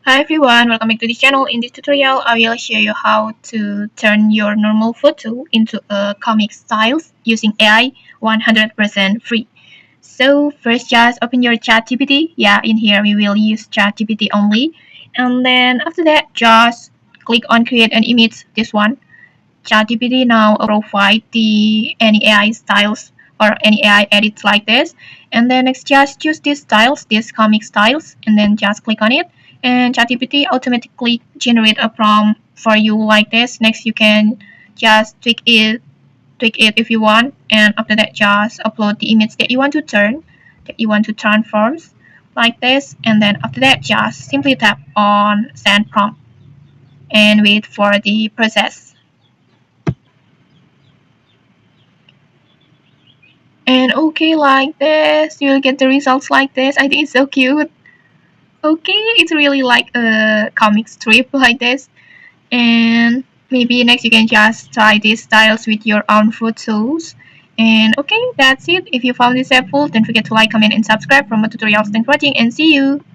Hi everyone, welcome back to the channel. In this tutorial, I will show you how to turn your normal photo into a comic style using AI 100% free. So first just open your ChatGPT. Yeah, in here we will use ChatGPT only. And then after that, just click on create an image, this one. ChatGPT now provide the any AI styles or any AI edits like this. And then next just choose these styles, these comic styles, and then just click on it. And ChatGPT automatically generate a prompt for you like this. Next you can just tweak it if you want, and after that just upload the image that you want to turn, that you want to transform like this, and then after that just simply tap on send prompt and wait for the process. And okay, like this, you'll get the results like this. I think it's so cute. Okay, it's really like a comic strip like this. And maybe next you can just try these styles with your own photos. And okay, that's it. If you found this helpful, don't forget to like, comment, and subscribe for more tutorials. Thanks for watching and see you.